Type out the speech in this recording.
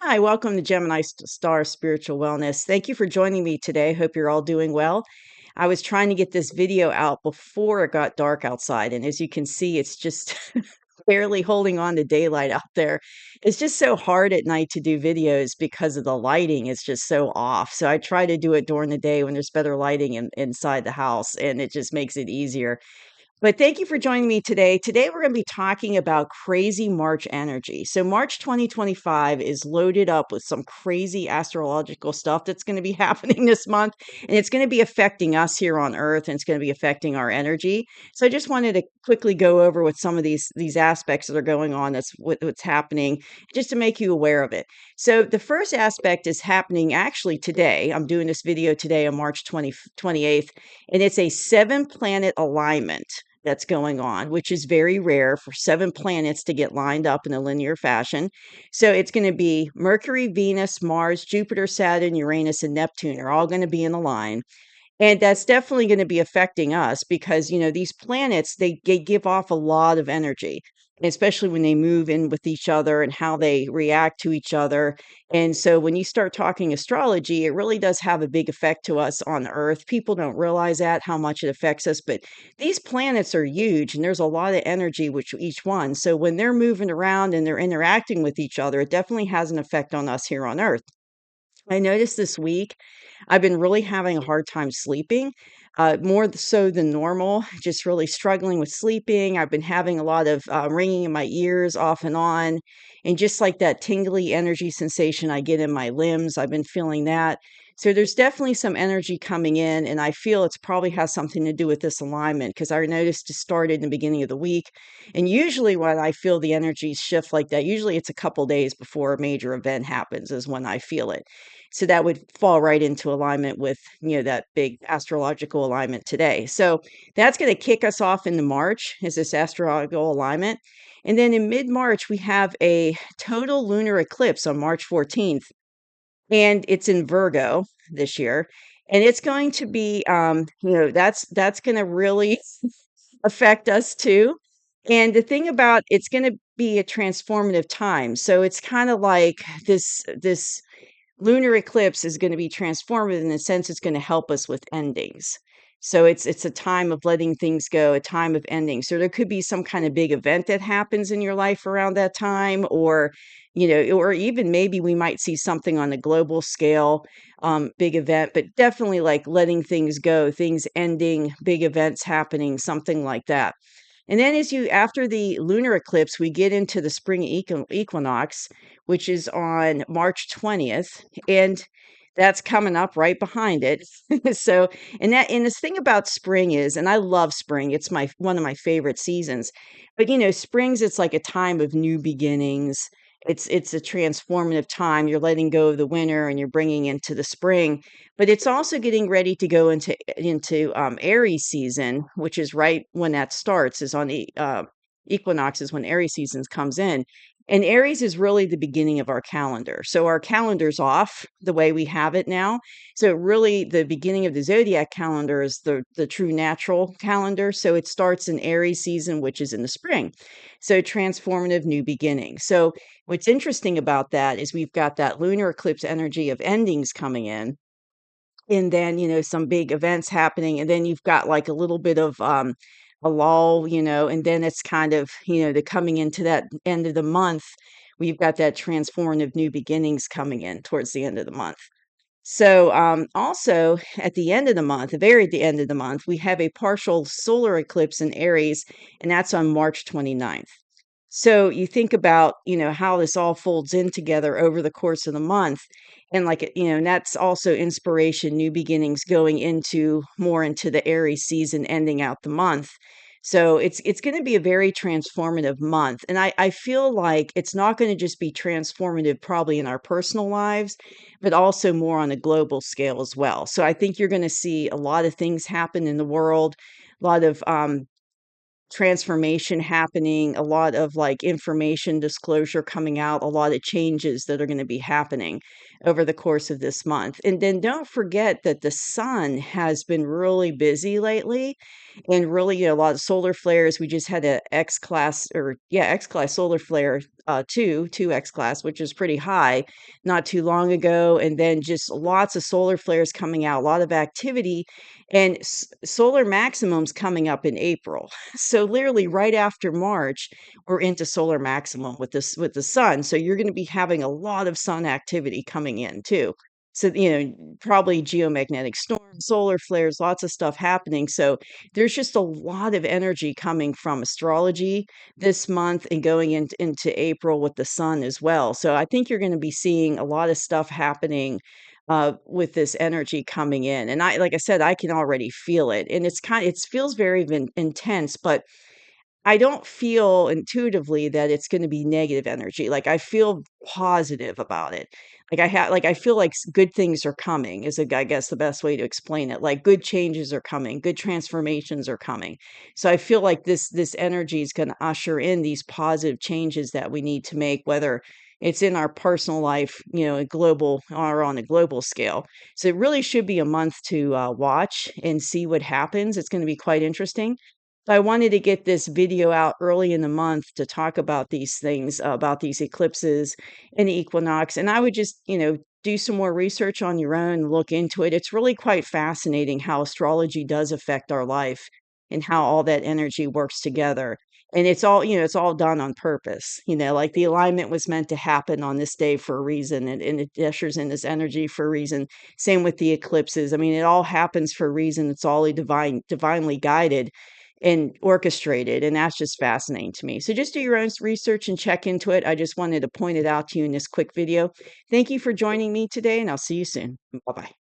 Hi, welcome to Gemini Star Spiritual Wellness. Thank you for joining me today. Hope you're all doing well. I was trying to get this video out before it got dark outside, and as you can see, it's just barely holding on to daylight out there. It's just so hard at night to do videos because of the lighting. It's just so off. So I try to do it during the day when there's better lighting inside the house, and it just makes it easier. But thank you for joining me today. Today, we're going to be talking about crazy March energy. So, March 2025 is loaded up with some crazy astrological stuff that's going to be happening this month. And it's going to be affecting us here on Earth, and it's going to be affecting our energy. So, I just wanted to quickly go over with some of these aspects that are going on. That's what's happening, just to make you aware of it. So, the first aspect is happening actually today. I'm doing this video today on March 28th, and it's a 7 planet alignment that's going on, which is very rare for 7 planets to get lined up in a linear fashion. So it's going to be Mercury, Venus, Mars, Jupiter, Saturn, Uranus, and Neptune are all going to be in a line. And that's definitely going to be affecting us because, these planets, they give off a lot of energy, especially when they move in with each other and how they react to each other. And so when you start talking astrology, it really does have a big effect to us on Earth. People don't realize that, how much it affects us, but these planets are huge and there's a lot of energy with each one. So when they're moving around and they're interacting with each other, it definitely has an effect on us here on Earth. I noticed this week I've been really having a hard time sleeping, more so than normal, just really struggling with sleeping. I've been having a lot of ringing in my ears off and on, and just like that tingly energy sensation I get in my limbs. I've been feeling that. So there's definitely some energy coming in, and I feel it's probably has something to do with this alignment because I noticed it started in the beginning of the week. And usually when I feel the energy shift like that, usually it's a couple days before a major event happens is when I feel it. So that would fall right into alignment with, that big astrological alignment today. So that's going to kick us off into March is this astrological alignment. And then in mid-March, we have a total lunar eclipse on March 14th, and it's in Virgo this year. And it's going to be, that's going to really affect us too. And the thing about it's going to be a transformative time. So it's kind of like this lunar eclipse is going to be transformative in the sense it's going to help us with endings. So it's a time of letting things go, a time of ending. So there could be some kind of big event that happens in your life around that time, or or even maybe we might see something on a global scale, big event, but definitely like letting things go, things ending, big events happening, something like that. And then after the lunar eclipse, we get into the spring equinox, which is on March 20th, and that's coming up right behind it. So, and this thing about spring is, and I love spring, it's my one of my favorite seasons. But springs, it's like a time of new beginnings. It's a transformative time. You're letting go of the winter and you're bringing into the spring, but it's also getting ready to go into Aries season, which is right when that starts. Is on the equinox is when Aries season comes in, and Aries is really the beginning of our calendar. So our calendar's off the way we have it now. So really, the beginning of the zodiac calendar is the true natural calendar. So it starts in Aries season, which is in the spring. So transformative new beginning. So what's interesting about that is we've got that lunar eclipse energy of endings coming in, and then some big events happening, and then you've got like a little bit of a lull, and then it's kind of the coming into that end of the month. We've got that transformative new beginnings coming in towards the end of the month. So also at the end of the month, at the end of the month, we have a partial solar eclipse in Aries, and that's on March 29th. So you think about, how this all folds in together over the course of the month. And like, and that's also inspiration, new beginnings going into more into the Aries season, ending out the month. So it's going to be a very transformative month. And I feel like it's not going to just be transformative probably in our personal lives, but also more on a global scale as well. So I think you're going to see a lot of things happen in the world, a lot of transformation happening, a lot of like information disclosure coming out, a lot of changes that are going to be happening over the course of this month. And then don't forget that the sun has been really busy lately. and really, a lot of solar flares. We just had a X class, or yeah, X class solar flare, two X class, which is pretty high not too long ago. And then just lots of solar flares coming out, a lot of activity, and solar maximums coming up in April. So literally right after March, we're into solar maximum with this with the sun. So you're going to be having a lot of sun activity coming in too. So, probably geomagnetic storms, solar flares, lots of stuff happening. So there's just a lot of energy coming from astrology this month and going into April with the sun as well. So I think you're going to be seeing a lot of stuff happening with this energy coming in. And like I said, I can already feel it. And it feels very intense, but I don't feel intuitively that it's gonna be negative energy. Like, I feel positive about it. I feel like good things are coming is, I guess, the best way to explain it. Like, good changes are coming, good transformations are coming. So I feel like this energy is gonna usher in these positive changes that we need to make, whether it's in our personal life, a global or on a global scale. So it really should be a month to watch and see what happens. It's gonna be quite interesting. I wanted to get this video out early in the month to talk about these things, about these eclipses and the equinox. And I would just, do some more research on your own, look into it. It's really quite fascinating how astrology does affect our life and how all that energy works together. And it's all done on purpose. Like the alignment was meant to happen on this day for a reason, and it ushers in this energy for a reason. Same with the eclipses. I mean, it all happens for a reason. It's all divinely guided and orchestrated, and that's just fascinating to me. So just do your own research and check into it. I just wanted to point it out to you in this quick video. Thank you for joining me today, and I'll see you soon. Bye-bye.